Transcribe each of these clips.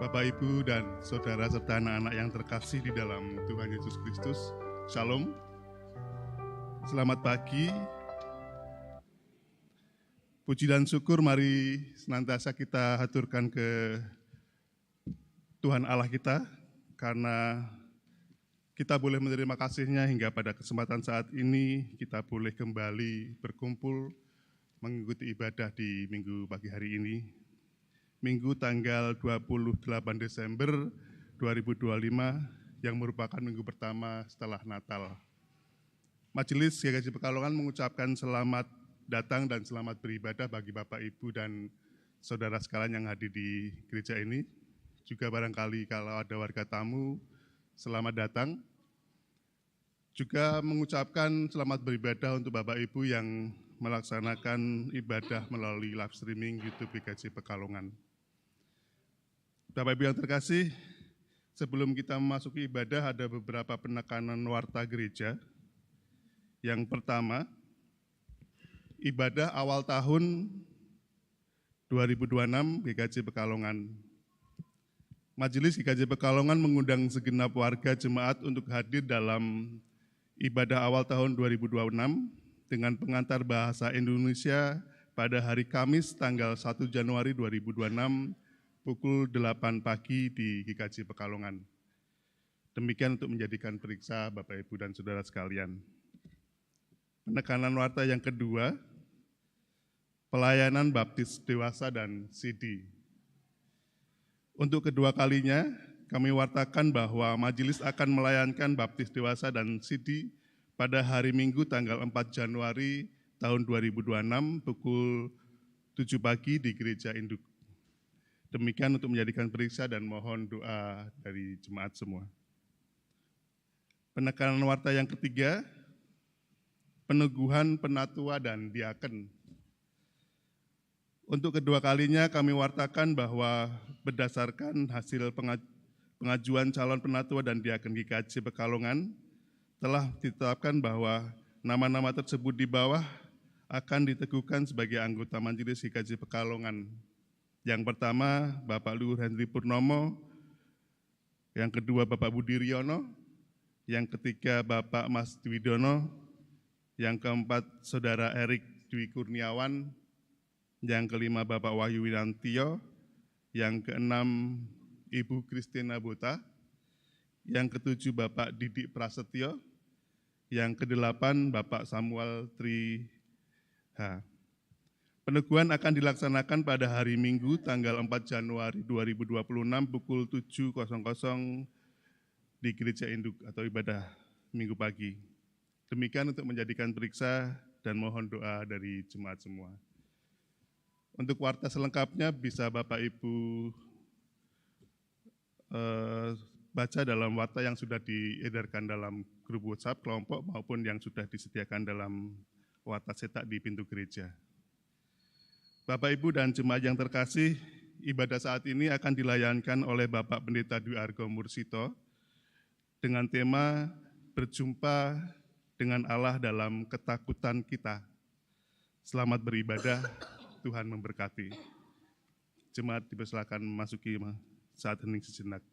Bapak, Ibu, dan saudara serta anak-anak yang terkasih di dalam Tuhan Yesus Kristus. Shalom. Selamat pagi. Puji dan syukur mari senantiasa kita haturkan ke Tuhan Allah kita, karena kita boleh menerima kasih-Nya hingga pada kesempatan saat ini kita boleh kembali berkumpul mengikuti ibadah di minggu pagi hari ini. Minggu tanggal 28 Desember 2025 yang merupakan minggu pertama setelah Natal. Majelis GKJ Pekalongan mengucapkan selamat datang dan selamat beribadah bagi Bapak, Ibu, dan saudara sekalian yang hadir di gereja ini. Juga barangkali kalau ada warga tamu, selamat datang. Juga mengucapkan selamat beribadah untuk Bapak, Ibu yang melaksanakan ibadah melalui live streaming YouTube GKJ Pekalongan. Bapak Ibu yang terkasih, sebelum kita memasuki ibadah ada beberapa penekanan warta gereja. Yang pertama, ibadah awal tahun 2026 GKJ Pekalongan. Majelis GKJ Pekalongan mengundang segenap warga jemaat untuk hadir dalam ibadah awal tahun 2026 dengan pengantar bahasa Indonesia pada hari Kamis tanggal 1 Januari 2026 pukul 8 pagi di GKJ Pekalongan. Demikian untuk menjadikan periksa Bapak, Ibu, dan saudara sekalian. Penekanan warta yang kedua, pelayanan baptis dewasa dan CD. Untuk kedua kalinya, kami wartakan bahwa majelis akan melayankan baptis dewasa dan CD pada hari Minggu tanggal 4 Januari tahun 2026 pukul 7 pagi di Gereja Induk. Demikian untuk menjadikan periksa dan mohon doa dari jemaat semua. Penekanan warta yang ketiga, peneguhan penatua dan diaken. Untuk kedua kalinya kami wartakan bahwa berdasarkan hasil pengajuan calon penatua dan diaken GKJ Pekalongan, telah ditetapkan bahwa nama-nama tersebut di bawah akan diteguhkan sebagai anggota Majelis GKJ Pekalongan. Yang pertama, Bapak Luhur Henry Purnomo, yang kedua Bapak Budi Riono, yang ketiga Bapak Mas Dwidono, yang keempat Saudara Erik Dwi Kurniawan, yang kelima Bapak Wahyu Winantio, yang keenam Ibu Kristina Bota, yang ketujuh Bapak Didik Prasetyo, yang kedelapan Bapak Samuel Triha. Peneguhan akan dilaksanakan pada hari Minggu tanggal 4 Januari 2026 pukul 7.00 di Gereja Induk atau ibadah Minggu pagi. Demikian untuk menjadikan periksa dan mohon doa dari jemaat semua. Untuk warta selengkapnya bisa Bapak Ibu baca dalam warta yang sudah diedarkan dalam grup WhatsApp kelompok maupun yang sudah disediakan dalam warta cetak di pintu gereja. Bapak, Ibu, dan jemaat yang terkasih, ibadah saat ini akan dilayankan oleh Bapak Pendeta Dwi Argo Mursito dengan tema berjumpa dengan Allah dalam ketakutan kita. Selamat beribadah, Tuhan memberkati. Jemaat dipersilakan memasuki saat hening sejenak.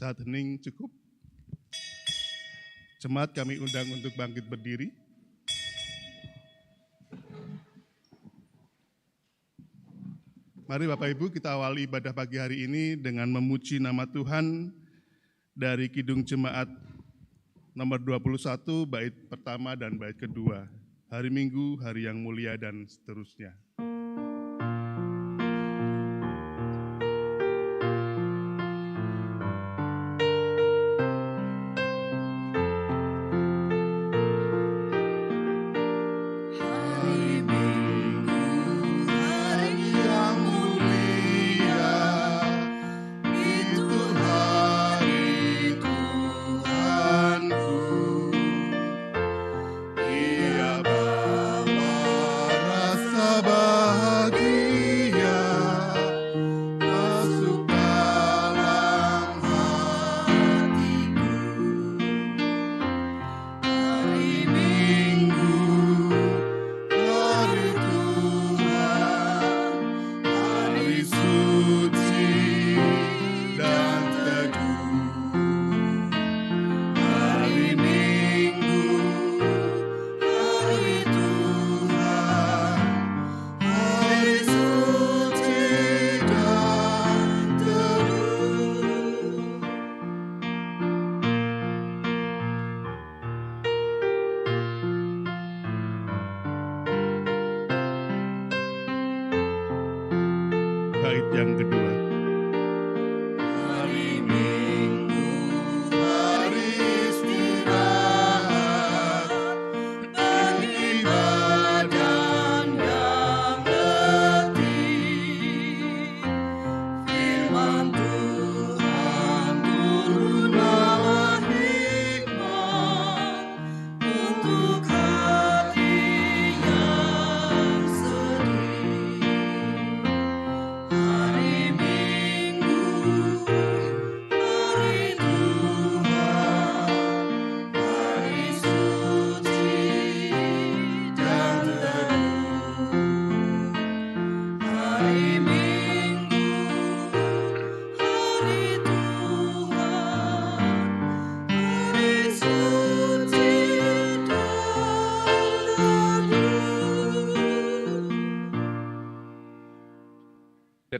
Saat hening cukup. Jemaat kami undang untuk bangkit berdiri. Mari Bapak Ibu kita awali ibadah pagi hari ini dengan memuji nama Tuhan dari Kidung Jemaat nomor 21, bait pertama dan bait kedua. Hari Minggu, hari yang mulia dan seterusnya. Ia Bapa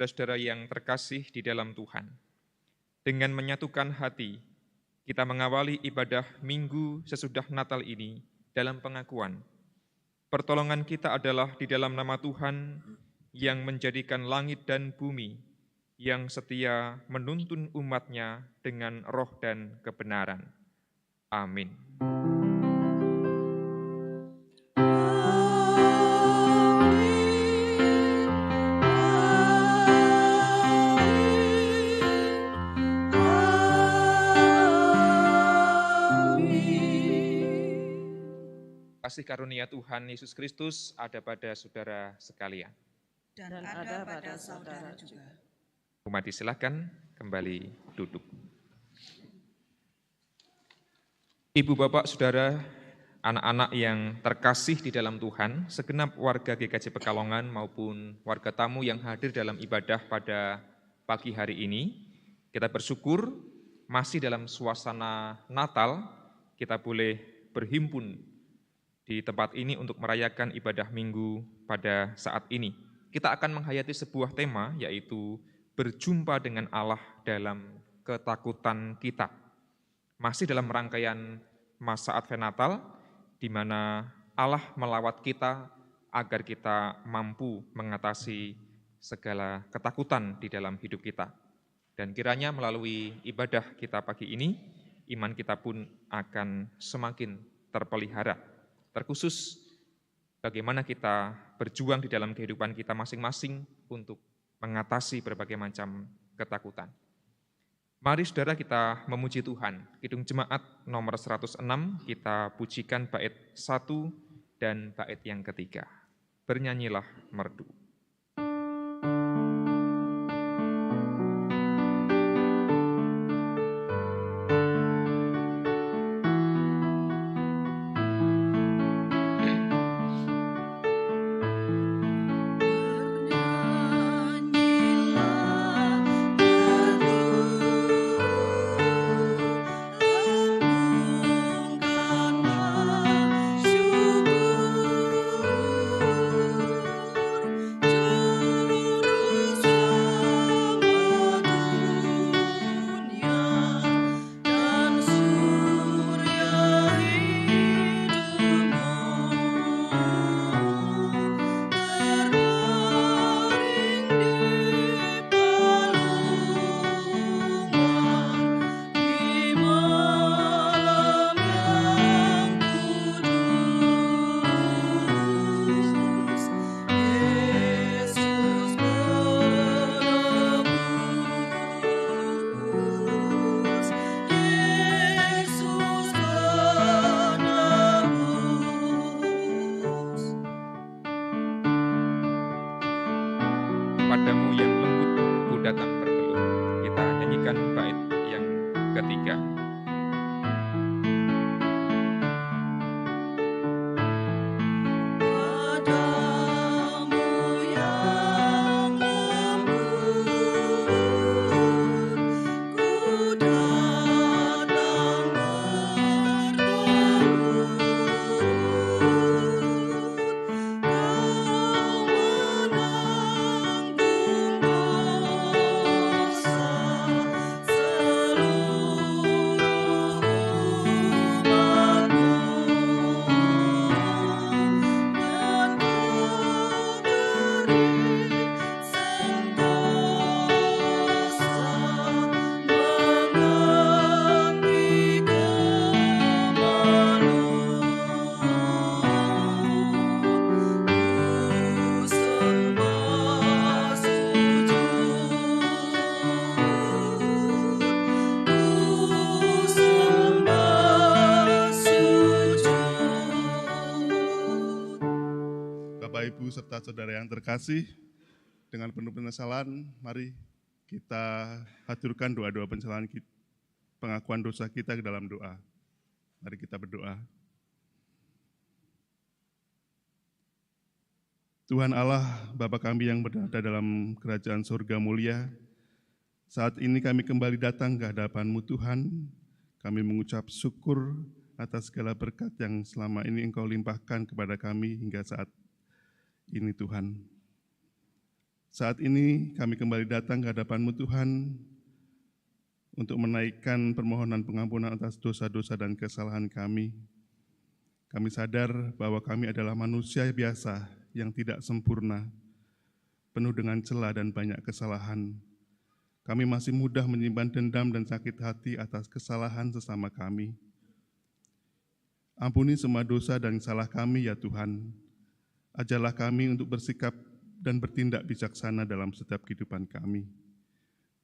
saudara-saudara yang terkasih di dalam Tuhan, dengan menyatukan hati, kita mengawali ibadah Minggu sesudah Natal ini dalam pengakuan. Pertolongan kita adalah di dalam nama Tuhan yang menjadikan langit dan bumi, yang setia menuntun umat-Nya dengan roh dan kebenaran. Amin. Kasih karunia Tuhan Yesus Kristus ada pada saudara sekalian. Dan ada pada saudara juga. Umat disilakan kembali duduk. Ibu, bapak, saudara, anak-anak yang terkasih di dalam Tuhan, segenap warga GKJ Pekalongan maupun warga tamu yang hadir dalam ibadah pada pagi hari ini, kita bersyukur masih dalam suasana Natal, kita boleh berhimpun di tempat ini untuk merayakan ibadah Minggu pada saat ini. Kita akan menghayati sebuah tema, yaitu berjumpa dengan Allah dalam ketakutan kita. Masih dalam rangkaian masa Advent Natal, di mana Allah melawat kita agar kita mampu mengatasi segala ketakutan di dalam hidup kita. Dan kiranya melalui ibadah kita pagi ini, iman kita pun akan semakin terpelihara. Terkhusus bagaimana kita berjuang di dalam kehidupan kita masing-masing untuk mengatasi berbagai macam ketakutan. Mari saudara kita memuji Tuhan. Kidung Jemaat nomor 106, kita pujikan bait 1 dan bait yang ketiga. Bernyanyilah merdu. Padamu yang lembut ku datang bertelut. Kita nyanyikan bait yang ketiga. Ibu serta saudara yang terkasih, dengan penuh penyesalan, mari kita haturkan doa-doa penyesalan kita, pengakuan dosa kita ke dalam doa. Mari kita berdoa. Tuhan Allah, Bapa kami yang berada dalam kerajaan surga mulia, saat ini kami kembali datang ke hadapan-Mu Tuhan. Kami mengucap syukur atas segala berkat yang selama ini Engkau limpahkan kepada kami hingga saat ini Tuhan. Saat ini kami kembali datang ke hadapan-Mu Tuhan untuk menaikkan permohonan pengampunan atas dosa-dosa dan kesalahan kami. Kami sadar bahwa kami adalah manusia biasa yang tidak sempurna, penuh dengan celah dan banyak kesalahan. Kami masih mudah menyimpan dendam dan sakit hati atas kesalahan sesama kami. Ampuni semua dosa dan salah kami ya Tuhan. Ajarlah kami untuk bersikap dan bertindak bijaksana dalam setiap kehidupan kami.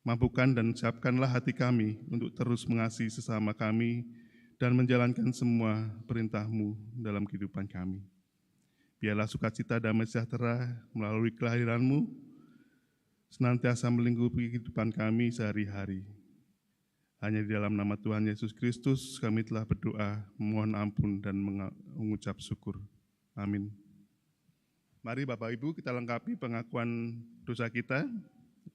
Mampukan dan siapkanlah hati kami untuk terus mengasihi sesama kami dan menjalankan semua perintah-Mu dalam kehidupan kami. Biarlah sukacita damai sejahtera melalui kelahiran-Mu senantiasa melingkupi kehidupan kami sehari-hari. Hanya di dalam nama Tuhan Yesus Kristus kami telah berdoa, memohon ampun dan mengucap syukur. Amin. Mari Bapak Ibu kita lengkapi pengakuan dosa kita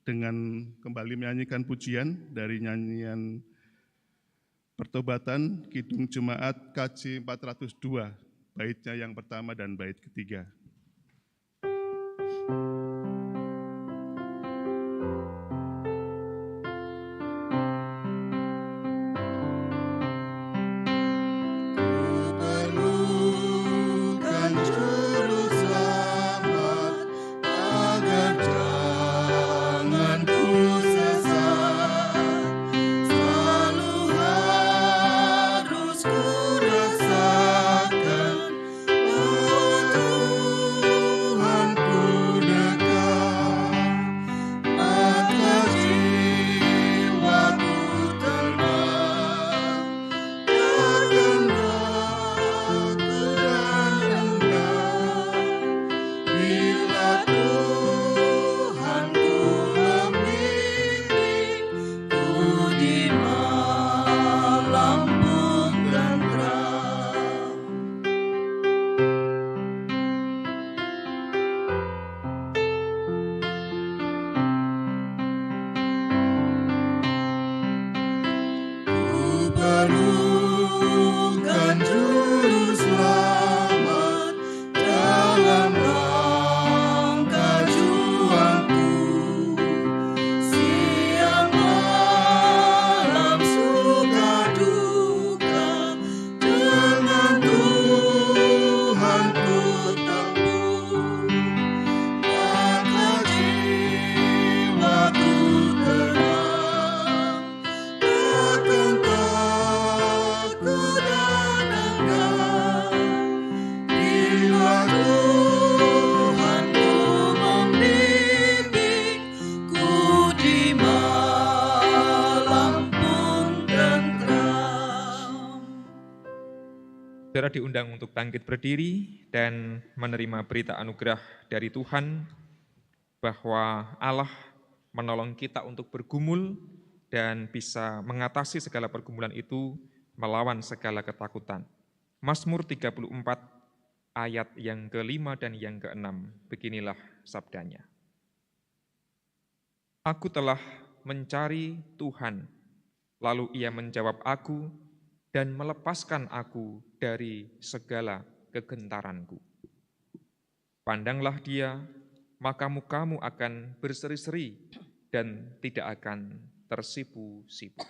dengan kembali menyanyikan pujian dari nyanyian Pertobatan Kidung Jemaat KJ 402, baitnya yang pertama dan bait ketiga. Saudara diundang untuk bangkit berdiri dan menerima berita anugerah dari Tuhan bahwa Allah menolong kita untuk bergumul dan bisa mengatasi segala pergumulan itu melawan segala ketakutan. Mazmur 34 ayat yang ke-5 dan yang ke-6, beginilah sabdanya. Aku telah mencari Tuhan, lalu Ia menjawab aku dan melepaskan aku dari segala kegentaranku. Pandanglah Dia, maka mukamu akan berseri-seri dan tidak akan tersipu-sipu.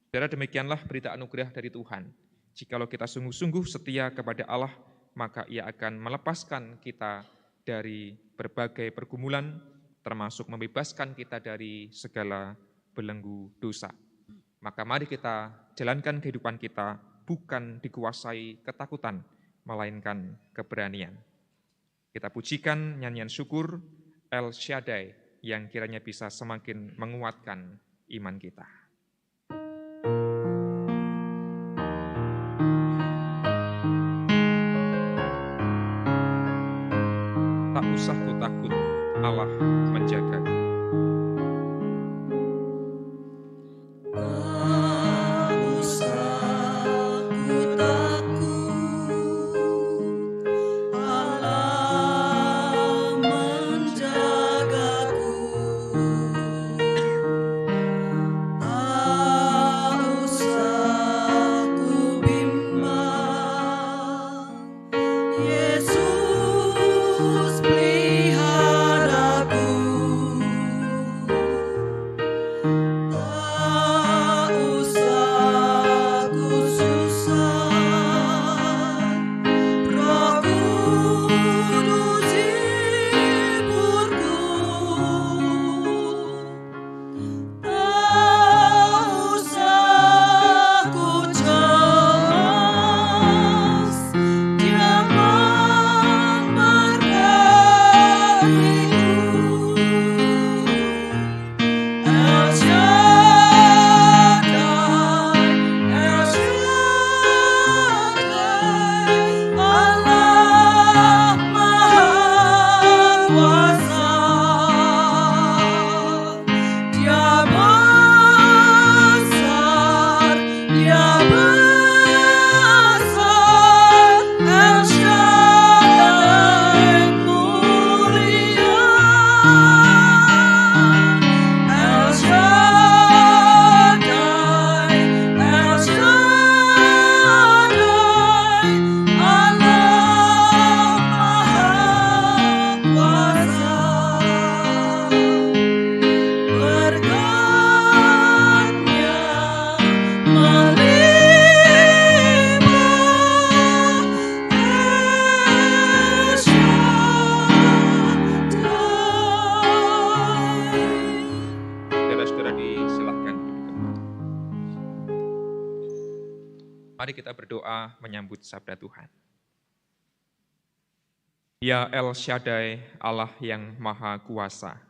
Saudara, demikianlah berita anugerah dari Tuhan. Jikalau kita sungguh-sungguh setia kepada Allah, maka Ia akan melepaskan kita dari berbagai pergumulan, termasuk membebaskan kita dari segala belenggu dosa. Maka mari kita jalankan kehidupan kita bukan dikuasai ketakutan, melainkan keberanian. Kita pujikan nyanyian syukur El Shaddai yang kiranya bisa semakin menguatkan iman kita. Tak usah ku takut, Allah menjagaku. Yesus peliharaku. saudara disilahkan duduk kembali. Mari kita berdoa menyambut sabda Tuhan. Ya El Shaddai, Allah yang Maha Kuasa,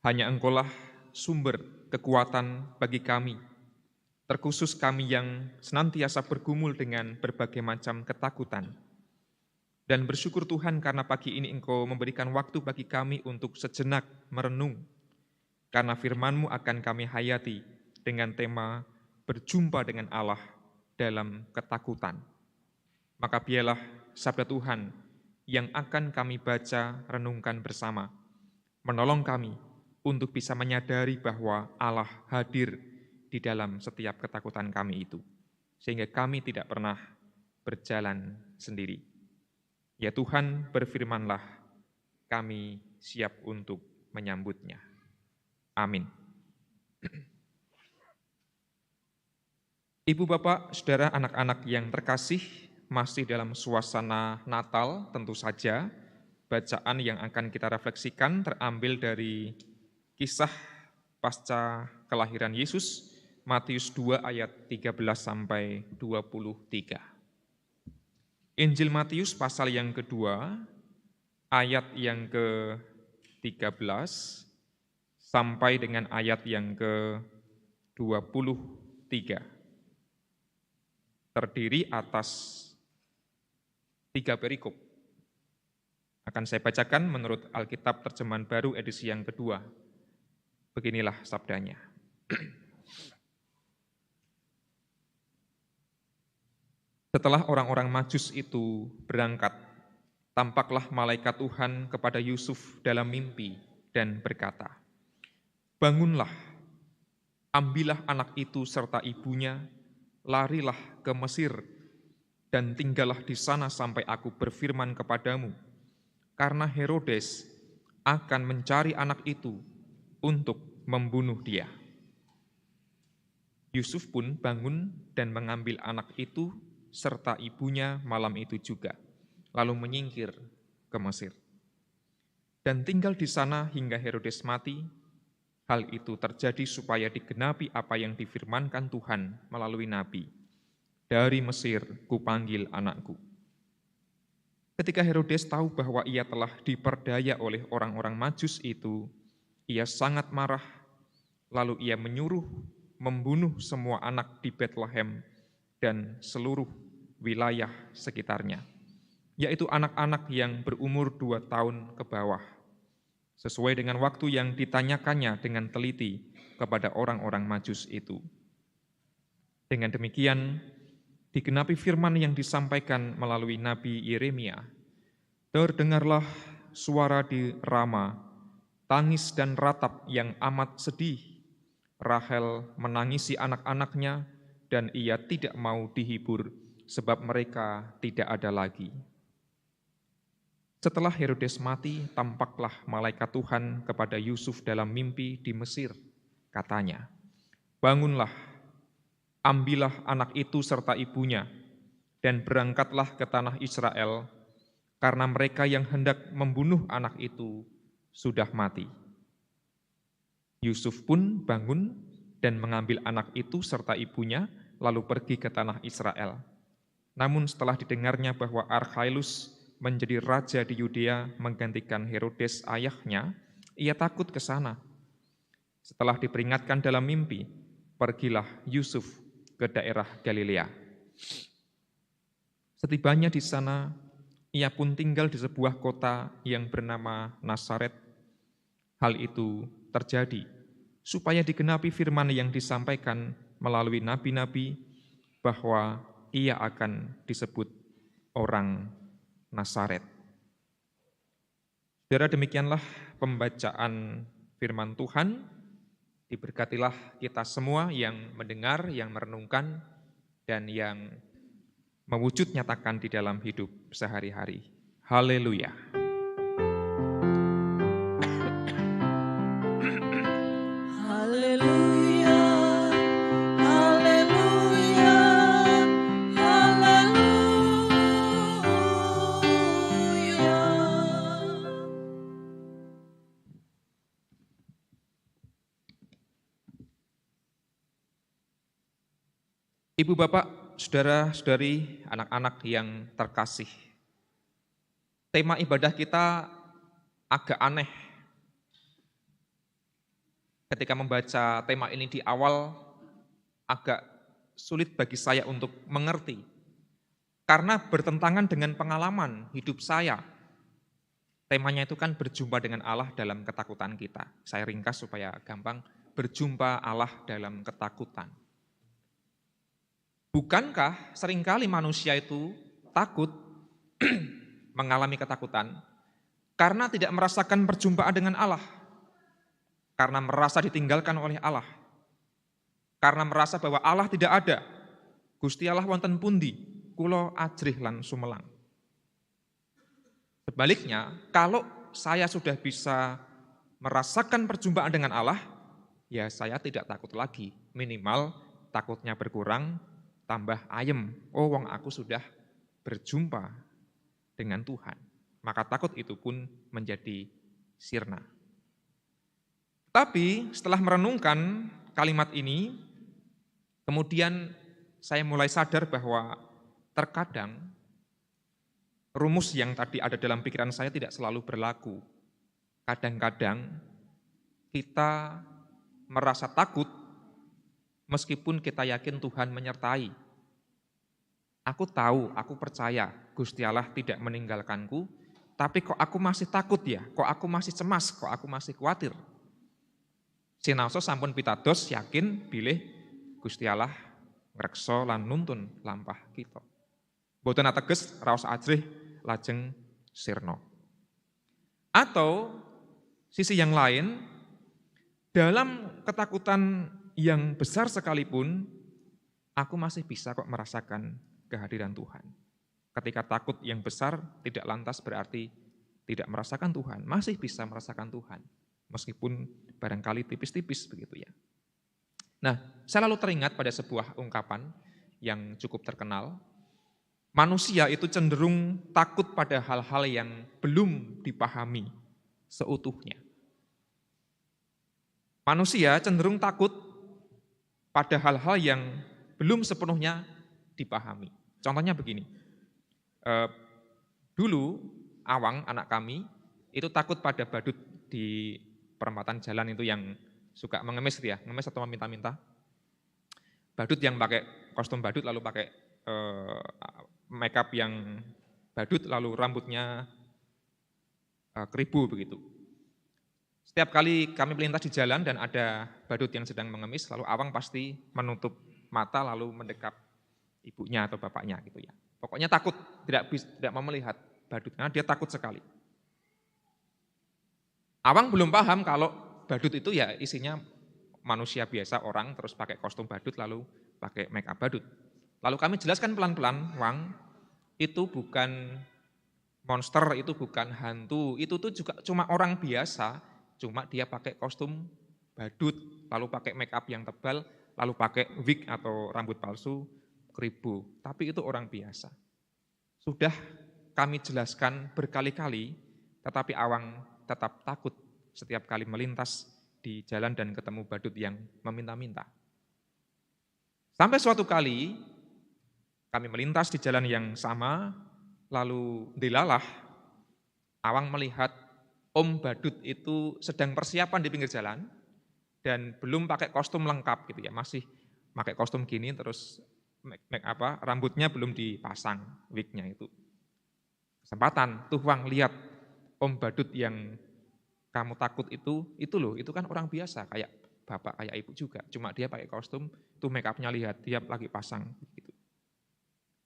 hanya Engkaulah sumber kekuatan bagi kami, terkhusus kami yang senantiasa bergumul dengan berbagai macam ketakutan. Dan bersyukur Tuhan karena pagi ini Engkau memberikan waktu bagi kami untuk sejenak merenung, karena firman-Mu akan kami hayati dengan tema berjumpa dengan Allah dalam ketakutan. Maka biarlah sabda Tuhan yang akan kami baca, renungkan bersama, menolong kami untuk bisa menyadari bahwa Allah hadir di dalam setiap ketakutan kami itu, sehingga kami tidak pernah berjalan sendiri. Ya Tuhan, berfirmanlah, kami siap untuk menyambutnya. Amin. Ibu, Bapak, Saudara, anak-anak yang terkasih, masih dalam suasana Natal tentu saja. Bacaan yang akan kita refleksikan terambil dari kisah pasca kelahiran Yesus, Matius 2 ayat 13 sampai 23. Injil Matius pasal yang kedua, ayat yang ke-13 sampai dengan ayat yang ke-23. Terdiri atas 3 perikop. Akan saya bacakan menurut Alkitab Terjemahan Baru edisi yang kedua. Beginilah sabdanya. Setelah orang-orang Majus itu berangkat, tampaklah malaikat Tuhan kepada Yusuf dalam mimpi dan berkata, "Bangunlah, ambillah anak itu serta ibunya, larilah ke Mesir, dan tinggallah di sana sampai aku berfirman kepadamu, karena Herodes akan mencari anak itu untuk membunuh dia." Yusuf pun bangun dan mengambil anak itu serta ibunya malam itu juga, lalu menyingkir ke Mesir. Dan tinggal di sana hingga Herodes mati. Hal itu terjadi supaya digenapi apa yang difirmankan Tuhan melalui nabi, "Dari Mesir kupanggil anakku." Ketika Herodes tahu bahwa ia telah diperdaya oleh orang-orang Majus itu, ia sangat marah, lalu ia menyuruh membunuh semua anak di Betlehem dan seluruh wilayah sekitarnya, yaitu anak-anak yang berumur 2 tahun ke bawah, sesuai dengan waktu yang ditanyakannya dengan teliti kepada orang-orang Majus itu. Dengan demikian, digenapi firman yang disampaikan melalui Nabi Yeremia, "Terdengarlah suara di Rama, tangis dan ratap yang amat sedih. Rahel menangisi anak-anaknya, dan ia tidak mau dihibur, sebab mereka tidak ada lagi." Setelah Herodes mati, tampaklah malaikat Tuhan kepada Yusuf dalam mimpi di Mesir. Katanya, "Bangunlah, ambillah anak itu serta ibunya, dan berangkatlah ke tanah Israel, karena mereka yang hendak membunuh anak itu sudah mati." Yusuf pun bangun dan mengambil anak itu serta ibunya, lalu pergi ke tanah Israel. Namun setelah didengarnya bahwa Archelaus menjadi raja di Yudea menggantikan Herodes ayahnya, ia takut ke sana. Setelah diperingatkan dalam mimpi, pergilah Yusuf ke daerah Galilea. Setibanya di sana, ia pun tinggal di sebuah kota yang bernama Nazaret. Hal itu terjadi supaya digenapi firman yang disampaikan melalui nabi-nabi bahwa ia akan disebut orang Nazaret. Saudara, demikianlah pembacaan firman Tuhan. Diberkatilah kita semua yang mendengar, yang merenungkan, dan yang mewujud nyatakan di dalam hidup sehari-hari. Haleluya. Ibu, Bapak, saudara-saudari, anak-anak yang terkasih. Tema ibadah kita agak aneh. Ketika membaca tema ini di awal, agak sulit bagi saya untuk mengerti. Karena bertentangan dengan pengalaman hidup saya. Temanya itu kan berjumpa dengan Allah dalam ketakutan kita. Saya ringkas supaya gampang, berjumpa Allah dalam ketakutan. Bukankah seringkali manusia itu takut mengalami ketakutan karena tidak merasakan perjumpaan dengan Allah, karena merasa ditinggalkan oleh Allah, karena merasa bahwa Allah tidak ada, Gusti Allah wonten pundi, kula ajrih lan sumelang. Sebaliknya, kalau saya sudah bisa merasakan perjumpaan dengan Allah, ya saya tidak takut lagi, minimal takutnya berkurang, tambah ayem, oh wong aku sudah berjumpa dengan Tuhan. Maka takut itu pun menjadi sirna. Tapi setelah merenungkan kalimat ini, kemudian saya mulai sadar bahwa terkadang rumus yang tadi ada dalam pikiran saya tidak selalu berlaku. Kadang-kadang kita merasa takut meskipun kita yakin Tuhan menyertai. Aku tahu, aku percaya Gusti Allah tidak meninggalkanku, tapi kok aku masih takut ya, kok aku masih cemas, kok aku masih khawatir. Sinaosa sampun pitados yakin bilih Gusti Allah ngreksa lan nuntun lampah kita. Boten ateges raos ajrih lajeng sirna. Atau sisi yang lain, dalam ketakutan yang besar sekalipun, aku masih bisa kok merasakan kehadiran Tuhan. Ketika takut yang besar tidak lantas berarti tidak merasakan Tuhan, masih bisa merasakan Tuhan. Meskipun barangkali tipis-tipis begitu ya. Nah, saya lalu teringat pada sebuah ungkapan yang cukup terkenal. Manusia itu cenderung takut pada hal-hal yang belum dipahami seutuhnya. Manusia cenderung takut pada hal-hal yang belum sepenuhnya dipahami. Contohnya begini, dulu Awang, anak kami, itu takut pada badut di perempatan jalan itu yang suka mengemis ya, ngemis atau meminta-minta. Badut yang pakai kostum badut lalu pakai make up yang badut lalu rambutnya keribu begitu. Setiap kali kami melintas di jalan dan ada badut yang sedang mengemis, lalu Awang pasti menutup mata lalu mendekap ibunya atau bapaknya gitu ya. Pokoknya takut, tidak mau melihat badut, karena dia takut sekali. Awang belum paham kalau badut itu ya isinya manusia biasa, orang terus pakai kostum badut lalu pakai make up badut. Lalu kami jelaskan pelan-pelan, Wang, itu bukan monster, itu bukan hantu, itu tuh juga cuma orang biasa, cuma dia pakai kostum badut, lalu pakai make up yang tebal, lalu pakai wig atau rambut palsu, keribu. Tapi itu orang biasa. Sudah kami jelaskan berkali-kali, tetapi Awang tetap takut setiap kali melintas di jalan dan ketemu badut yang meminta-minta. Sampai suatu kali, kami melintas di jalan yang sama, lalu dilalah, Awang melihat Om badut itu sedang persiapan di pinggir jalan, dan belum pakai kostum lengkap gitu ya, masih pakai kostum gini terus rambutnya belum dipasang, wignya itu. Kesempatan, tuh Wang lihat Om badut yang kamu takut itu loh, itu kan orang biasa kayak bapak, kayak ibu juga, cuma dia pakai kostum, tuh make up-nya lihat dia lagi pasang gitu.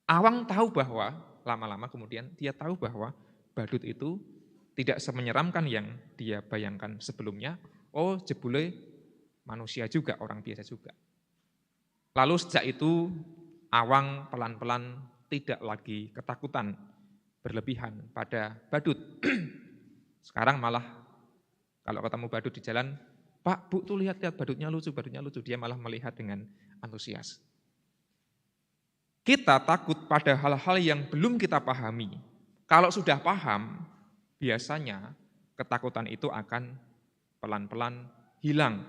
Awang tahu bahwa lama-lama kemudian dia tahu bahwa badut itu tidak semenyeramkan yang dia bayangkan sebelumnya. Oh, jebule manusia juga, orang biasa juga. Lalu sejak itu Awang pelan-pelan tidak lagi ketakutan berlebihan pada badut. Sekarang malah kalau ketemu badut di jalan, Pak, Bu, tuh lihat badutnya lucu, dia malah melihat dengan antusias. Kita takut pada hal-hal yang belum kita pahami. Kalau sudah paham, biasanya ketakutan itu akan pelan-pelan hilang.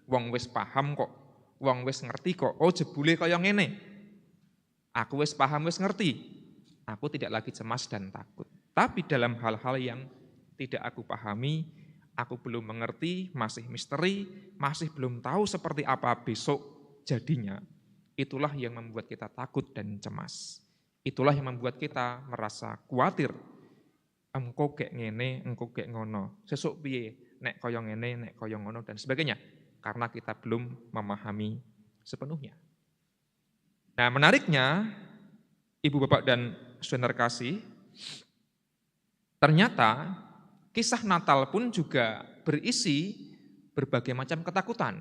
Wong wis paham kok, wong wis ngerti kok, oh jebule kaya ngene. Aku wis paham, wis ngerti. Aku tidak lagi cemas dan takut. Tapi dalam hal-hal yang tidak aku pahami, aku belum mengerti, masih misteri, masih belum tahu seperti apa besok jadinya. Itulah yang membuat kita takut dan cemas. Itulah yang membuat kita merasa khawatir. Engko gek ngene, engko gek ngono. Sesuk piye, nek kaya ngene, nek kaya ngono dan sebagainya. Karena kita belum memahami sepenuhnya. Nah, menariknya, Ibu Bapak dan Saudara terkasih, ternyata kisah Natal pun juga berisi berbagai macam ketakutan.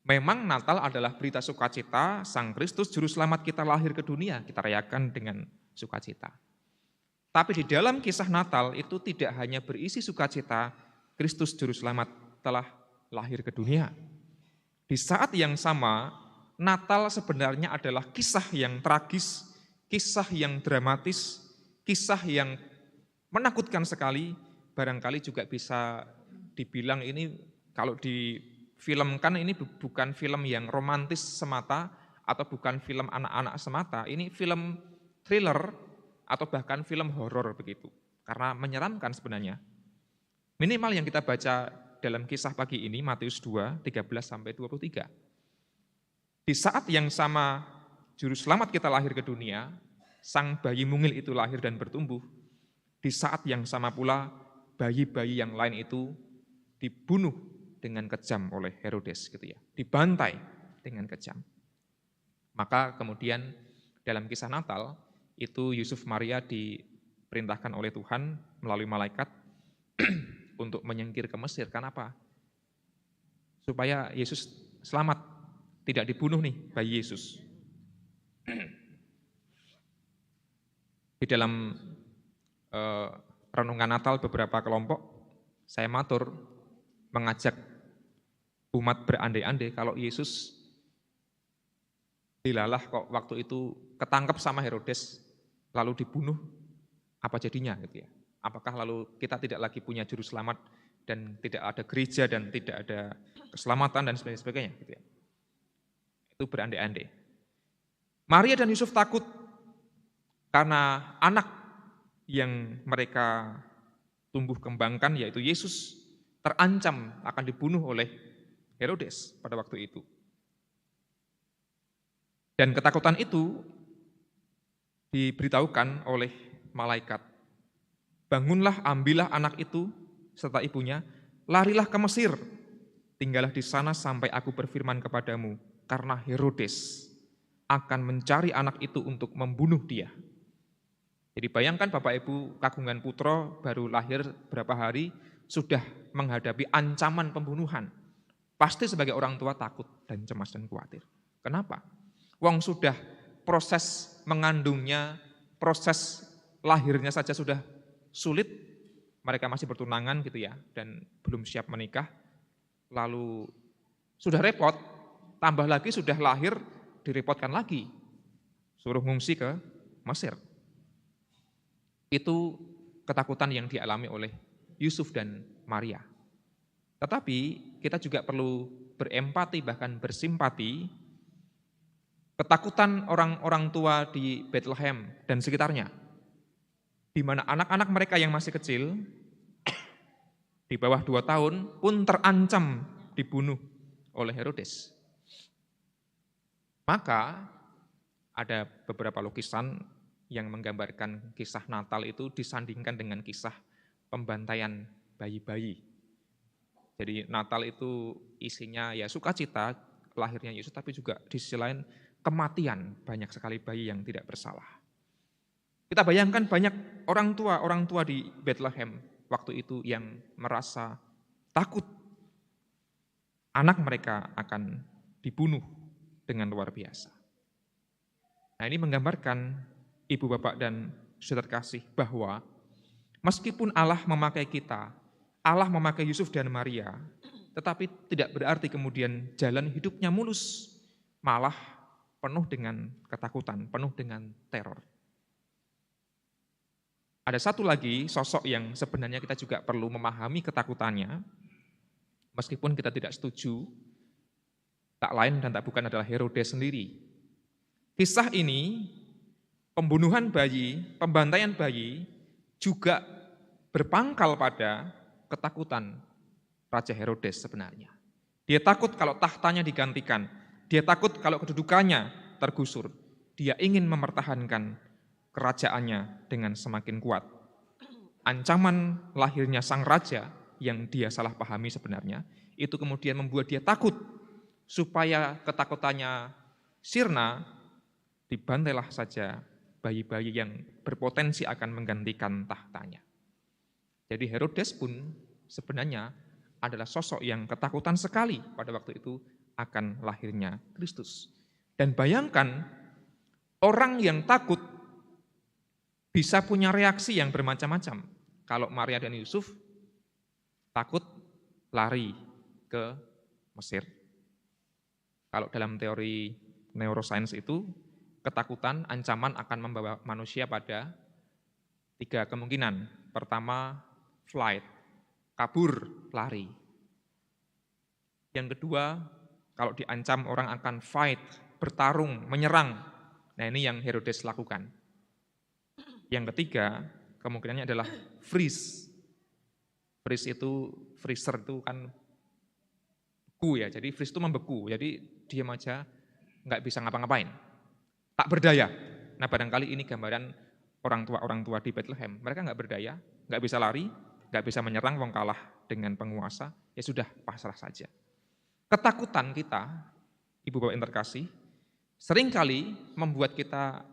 Memang Natal adalah berita sukacita, Sang Kristus Juru Selamat kita lahir ke dunia, kita rayakan dengan sukacita. Tapi di dalam kisah Natal itu tidak hanya berisi sukacita, Kristus Juru Selamat telah lahir ke dunia. Di saat yang sama, Natal sebenarnya adalah kisah yang tragis, kisah yang dramatis, kisah yang menakutkan sekali, barangkali juga bisa dibilang ini kalau difilmkan ini bukan film yang romantis semata atau bukan film anak-anak semata, ini film thriller atau bahkan film horor begitu. Karena menyeramkan sebenarnya. Minimal yang kita baca dalam kisah pagi ini Matius 2, 13-23. Di saat yang sama Juru Selamat kita lahir ke dunia, sang bayi mungil itu lahir dan bertumbuh. Di saat yang sama pula bayi-bayi yang lain itu dibunuh dengan kejam oleh Herodes gitu ya, dibantai dengan kejam. Maka kemudian dalam kisah Natal itu Yusuf Maria diperintahkan oleh Tuhan melalui malaikat untuk menyingkir ke Mesir. Kenapa? Supaya Yesus selamat, tidak dibunuh nih bayi Yesus. Di dalam renungan Natal beberapa kelompok, saya matur mengajak umat berandai-andai kalau Yesus dilalah kok waktu itu ketangkep sama Herodes, lalu dibunuh, apa jadinya gitu ya. Apakah lalu kita tidak lagi punya juru selamat dan tidak ada gereja dan tidak ada keselamatan dan sebagainya gitu ya. Itu berandai-andai. Maria dan Yusuf takut karena anak yang mereka tumbuh kembangkan yaitu Yesus terancam akan dibunuh oleh Herodes pada waktu itu. Dan ketakutan itu diberitahukan oleh malaikat. Bangunlah, ambillah anak itu serta ibunya, larilah ke Mesir, tinggallah di sana sampai aku berfirman kepadamu, karena Herodes akan mencari anak itu untuk membunuh dia. Jadi bayangkan Bapak Ibu kagungan putra baru lahir berapa hari, sudah menghadapi ancaman pembunuhan. Pasti sebagai orang tua takut dan cemas dan khawatir. Kenapa? Wong sudah proses mengandungnya, proses lahirnya saja sudah sulit, mereka masih bertunangan gitu ya, dan belum siap menikah, lalu sudah repot, tambah lagi sudah lahir, direpotkan lagi, suruh ngungsi ke Mesir. Itu ketakutan yang dialami oleh Yusuf dan Maria. Tetapi kita juga perlu berempati bahkan bersimpati ketakutan orang-orang tua di Bethlehem dan sekitarnya, di mana anak-anak mereka yang masih kecil, di bawah 2 tahun pun terancam dibunuh oleh Herodes. Maka ada beberapa lukisan yang menggambarkan kisah Natal itu disandingkan dengan kisah pembantaian bayi-bayi. Jadi Natal itu isinya ya sukacita lahirnya Yesus, tapi juga di sisi lain kematian banyak sekali bayi yang tidak bersalah. Kita bayangkan banyak orang tua di Bethlehem waktu itu yang merasa takut anak mereka akan dibunuh dengan luar biasa. Nah, ini menggambarkan Ibu Bapak dan Saudara kasih bahwa meskipun Allah memakai kita, Allah memakai Yusuf dan Maria, tetapi tidak berarti kemudian jalan hidupnya mulus, malah penuh dengan ketakutan, penuh dengan teror. Ada satu lagi sosok yang sebenarnya kita juga perlu memahami ketakutannya, meskipun kita tidak setuju, tak lain dan tak bukan adalah Herodes sendiri. kisah ini, pembunuhan bayi, pembantaian bayi, juga berpangkal pada ketakutan Raja Herodes sebenarnya. Dia takut kalau tahtanya digantikan, dia takut kalau kedudukannya tergusur. Dia ingin mempertahankan kerajaannya dengan semakin kuat. Ancaman lahirnya sang raja yang dia salah pahami sebenarnya, itu kemudian membuat dia takut. Supaya ketakutannya sirna, dibantailah saja bayi-bayi yang berpotensi akan menggantikan tahtanya. Jadi Herodes pun sebenarnya adalah sosok yang ketakutan sekali pada waktu itu akan lahirnya Kristus. Dan bayangkan, orang yang takut bisa punya reaksi yang bermacam-macam. Kalau Maria dan Yusuf takut, lari ke Mesir. Kalau dalam teori neuroscience itu, ketakutan, ancaman akan membawa manusia pada 3 kemungkinan. Pertama, flight, kabur, lari. Yang kedua, kalau diancam orang akan fight, bertarung, menyerang. Nah, ini yang Herodes lakukan. Yang ketiga, kemungkinannya adalah freeze. Freeze itu, freezer itu kan beku ya, jadi freeze itu membeku, jadi diam aja, nggak bisa ngapa-ngapain. Tak berdaya. Nah, barangkali ini gambaran orang tua di Bethlehem. Mereka nggak berdaya, nggak bisa lari, nggak bisa menyerang, wong kalah dengan penguasa, ya sudah, pasrah saja. Ketakutan kita, Ibu Bapak yang terkasih, seringkali membuat kita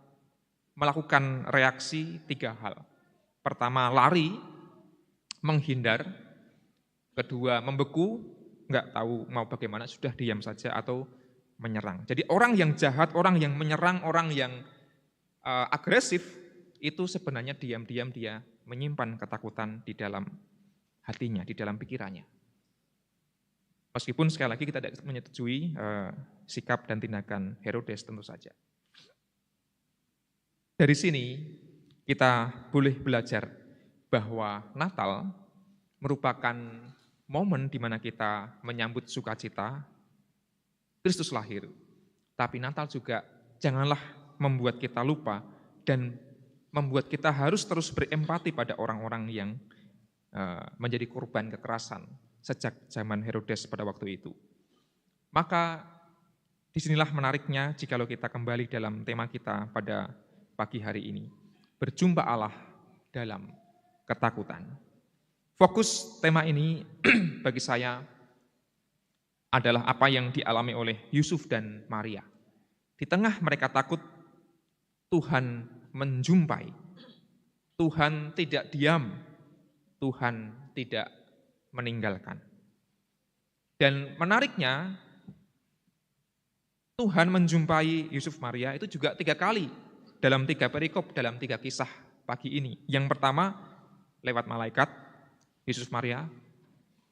melakukan reaksi 3 hal. Pertama, lari, menghindar. Kedua, membeku, nggak tahu mau bagaimana, sudah diam saja atau menyerang. Jadi orang yang jahat, orang yang menyerang, orang yang agresif, itu sebenarnya diam-diam dia menyimpan ketakutan di dalam hatinya, di dalam pikirannya. Meskipun sekali lagi kita tidak menyetujui sikap dan tindakan Herodes tentu saja. Dari sini kita boleh belajar bahwa Natal merupakan momen di mana kita menyambut sukacita Kristus lahir. Tapi Natal juga janganlah membuat kita lupa dan membuat kita harus terus berempati pada orang-orang yang menjadi korban kekerasan sejak zaman Herodes pada waktu itu. Maka disinilah menariknya jikalau kita kembali dalam tema kita pada pagi hari ini. Berjumpa Allah dalam ketakutan. Fokus tema ini bagi saya adalah apa yang dialami oleh Yusuf dan Maria. Di tengah mereka takut, Tuhan menjumpai. Tuhan tidak diam, Tuhan tidak meninggalkan. Dan menariknya, Tuhan menjumpai Yusuf Maria itu juga 3 kali dalam 3 perikop, dalam 3 kisah pagi ini. Yang pertama, lewat malaikat, Yusuf Maria,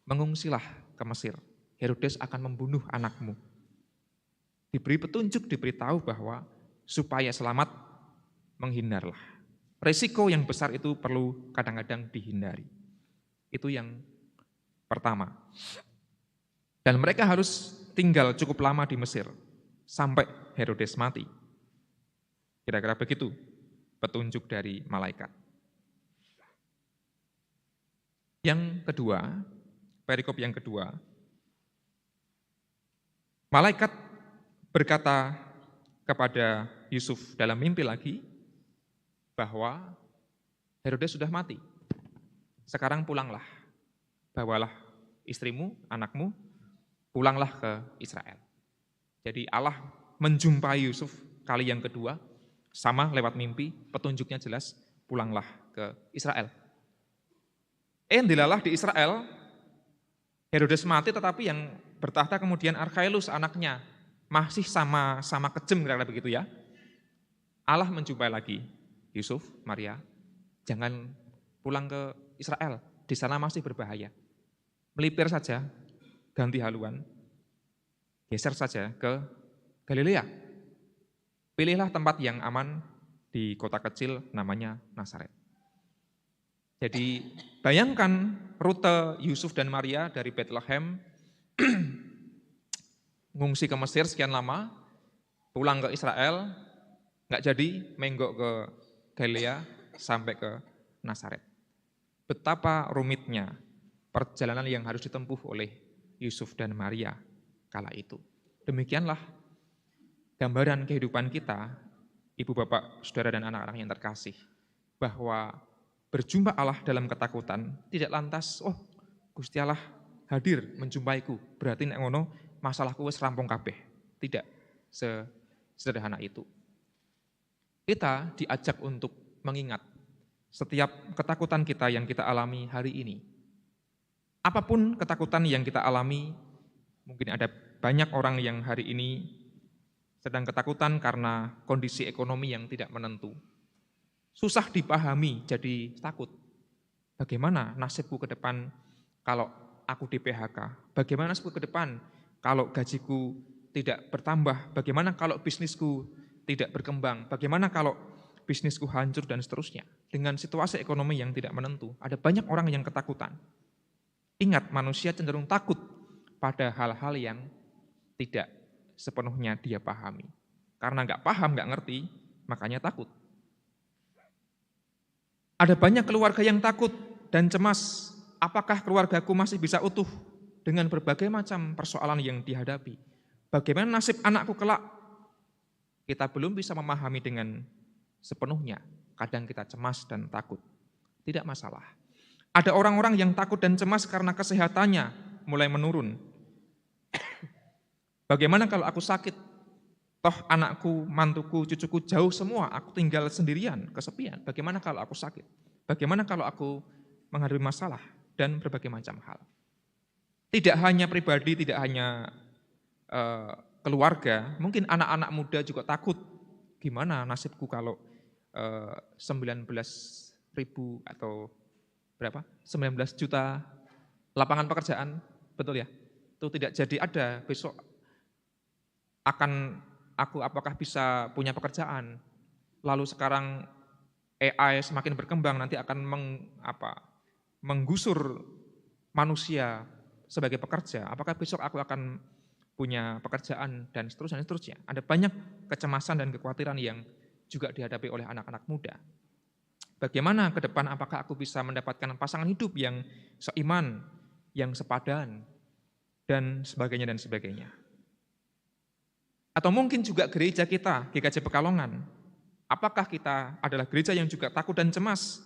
mengungsilah ke Mesir. Herodes akan membunuh anakmu. Diberi petunjuk, diberitahu bahwa supaya selamat, menghindarlah. Resiko yang besar itu perlu kadang-kadang dihindari. Itu yang pertama. Dan mereka harus tinggal cukup lama di Mesir, sampai Herodes mati. Kira-kira begitu petunjuk dari malaikat. Yang kedua, perikop yang kedua, malaikat berkata kepada Yusuf dalam mimpi lagi bahwa Herodes sudah mati. Sekarang pulanglah, bawalah istrimu, anakmu, pulanglah ke Israel. Jadi Allah menjumpai Yusuf kali yang kedua, sama lewat mimpi, petunjuknya jelas, pulanglah ke Israel. Dilalah di Israel, Herodes mati, tetapi yang bertahta kemudian Archelaus anaknya, masih sama kejam kira-kira begitu ya. Allah menjumpai lagi Yusuf, Maria, jangan pulang ke Israel, di sana masih berbahaya. Melipir saja, ganti haluan, geser saja ke Galilea. Pilihlah tempat yang aman di kota kecil namanya Nazaret. Jadi bayangkan rute Yusuf dan Maria dari Bethlehem, ngungsi ke Mesir sekian lama, pulang ke Israel, Nggak jadi menggok ke Galilea sampai ke Nazaret. Betapa rumitnya perjalanan yang harus ditempuh oleh Yusuf dan Maria kala itu. Demikianlah gambaran kehidupan kita, ibu bapak, saudara dan anak-anak yang terkasih, bahwa berjumpa Allah dalam ketakutan tidak lantas, oh Gusti Allah hadir menjumpaiku, berarti nek ngono masalahku wis rampung kabeh. Tidak sesederhana itu. Kita diajak untuk mengingat setiap ketakutan kita yang kita alami hari ini. Apapun ketakutan yang kita alami, mungkin ada banyak orang yang hari ini sedang ketakutan karena kondisi ekonomi yang tidak menentu. Susah dipahami jadi takut. Bagaimana nasibku ke depan kalau aku di PHK? Bagaimana nasibku ke depan kalau gajiku tidak bertambah? Bagaimana kalau bisnisku tidak berkembang? Bagaimana kalau bisnisku hancur dan seterusnya? Dengan situasi ekonomi yang tidak menentu, ada banyak orang yang ketakutan. Ingat, manusia cenderung takut pada hal-hal yang tidak sepenuhnya dia pahami. Karena nggak paham, nggak ngerti, makanya takut. Ada banyak keluarga yang takut dan cemas. Apakah keluargaku masih bisa utuh dengan berbagai macam persoalan yang dihadapi? Bagaimana nasib anakku kelak? Kita belum bisa memahami dengan sepenuhnya. Kadang kita cemas dan takut. Tidak masalah. Ada orang-orang yang takut dan cemas karena kesehatannya mulai menurun. Bagaimana kalau aku sakit? Toh anakku, mantuku, cucuku jauh semua, aku tinggal sendirian, kesepian. Bagaimana kalau aku sakit? Bagaimana kalau aku menghadapi masalah dan berbagai macam hal? Tidak hanya pribadi, tidak hanya keluarga, mungkin anak-anak muda juga takut. Gimana nasibku kalau 19.000 atau berapa? 19 juta lapangan pekerjaan, betul ya? Itu tidak jadi ada, besok akan aku apakah bisa punya pekerjaan? Lalu sekarang AI semakin berkembang, nanti akan menggusur manusia sebagai pekerja. Apakah besok aku akan punya pekerjaan dan seterusnya, seterusnya. Ada banyak kecemasan dan kekhawatiran yang juga dihadapi oleh anak-anak muda. Bagaimana ke depan, apakah aku bisa mendapatkan pasangan hidup yang seiman, yang sepadan, dan sebagainya dan sebagainya. Atau mungkin juga gereja kita, GKJ Pekalongan. Apakah kita adalah gereja yang juga takut dan cemas?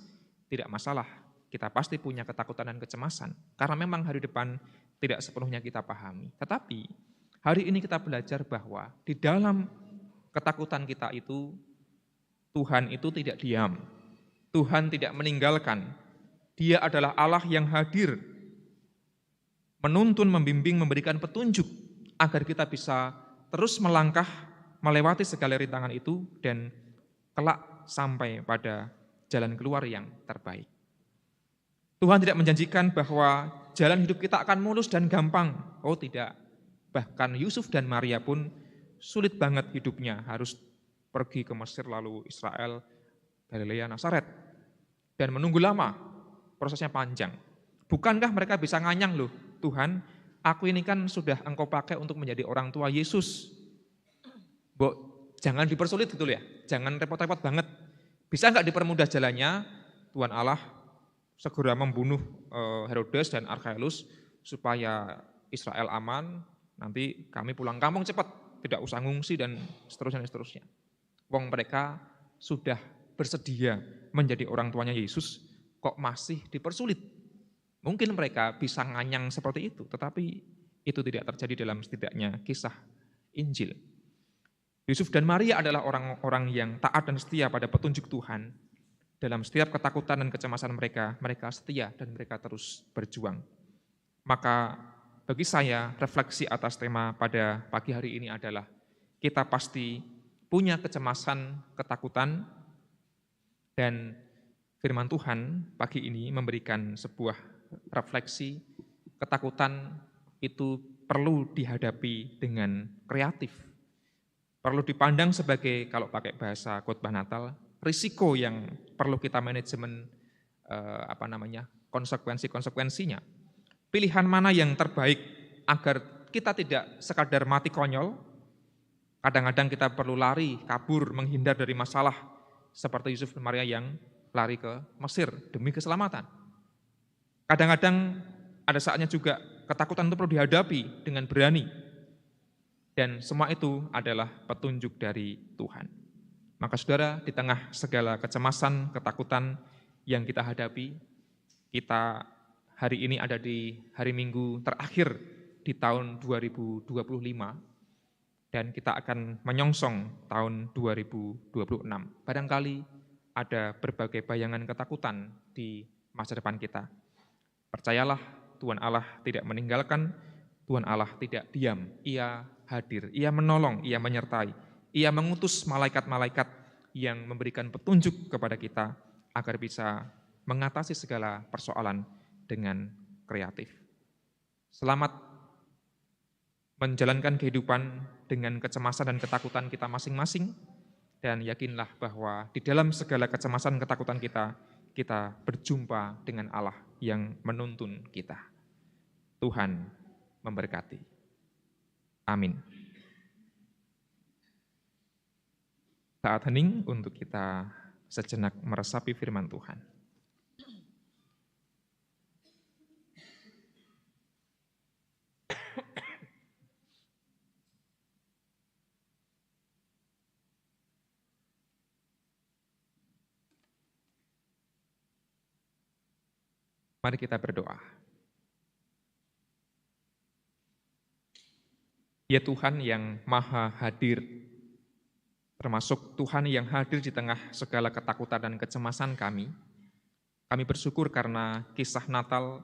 Tidak masalah, kita pasti punya ketakutan dan kecemasan. Karena memang hari depan tidak sepenuhnya kita pahami. Tetapi hari ini kita belajar bahwa di dalam ketakutan kita itu, Tuhan itu tidak diam. Tuhan tidak meninggalkan. Dia adalah Allah yang hadir, menuntun, membimbing, memberikan petunjuk agar kita bisa terus melangkah melewati segala rintangan itu dan kelak sampai pada jalan keluar yang terbaik. Tuhan tidak menjanjikan bahwa jalan hidup kita akan mulus dan gampang. Oh tidak. Bahkan Yusuf dan Maria pun sulit banget hidupnya, harus pergi ke Mesir lalu Israel, Galilea, Nazaret. Dan menunggu lama, prosesnya panjang. Bukankah mereka bisa nganyang loh, Tuhan, aku ini kan sudah Engkau pakai untuk menjadi orang tua Yesus. Jangan dipersulit gitu ya, jangan repot-repot banget. Bisa enggak dipermudah jalannya? Tuhan Allah segera membunuh Herodes dan Archelaus supaya Israel aman, nanti kami pulang kampung cepat, tidak usah ngungsi dan seterusnya. Wong mereka sudah bersedia menjadi orang tuanya Yesus, kok masih dipersulit? Mungkin mereka bisa nganyang seperti itu, tetapi itu tidak terjadi dalam setidaknya kisah Injil. Yusuf dan Maria adalah orang-orang yang taat dan setia pada petunjuk Tuhan. Dalam setiap ketakutan dan kecemasan mereka, mereka setia dan mereka terus berjuang. Maka bagi saya, refleksi atas tema pada pagi hari ini adalah kita pasti punya kecemasan, ketakutan, dan firman Tuhan pagi ini memberikan sebuah refleksi. Ketakutan itu perlu dihadapi dengan kreatif. Perlu dipandang sebagai, kalau pakai bahasa khotbah Natal, risiko yang perlu kita manajemen konsekuensinya. Pilihan mana yang terbaik agar kita tidak sekadar mati konyol, Kadang-kadang kita perlu lari, kabur, menghindar dari masalah, seperti Yusuf dan Maria yang lari ke Mesir demi keselamatan. Kadang-kadang ada saatnya juga ketakutan itu perlu dihadapi dengan berani. Dan semua itu adalah petunjuk dari Tuhan. Maka saudara, di tengah segala kecemasan, ketakutan yang kita hadapi, kita hari ini ada di hari Minggu terakhir di tahun 2025, dan kita akan menyongsong tahun 2026. Barangkali ada berbagai bayangan ketakutan di masa depan kita. Percayalah, Tuhan Allah tidak meninggalkan, Tuhan Allah tidak diam, Ia hadir, Ia menolong, Ia menyertai, Ia mengutus malaikat-malaikat yang memberikan petunjuk kepada kita agar bisa mengatasi segala persoalan dengan kreatif. Selamat menjalankan kehidupan dengan kecemasan dan ketakutan kita masing-masing, dan yakinlah bahwa di dalam segala kecemasan ketakutan kita, kita berjumpa dengan Allah yang menuntun kita. Tuhan memberkati. Amin. Saat hening untuk kita sejenak meresapi firman Tuhan. Mari kita berdoa. Ya Tuhan yang maha hadir, termasuk Tuhan yang hadir di tengah segala ketakutan dan kecemasan kami bersyukur karena kisah Natal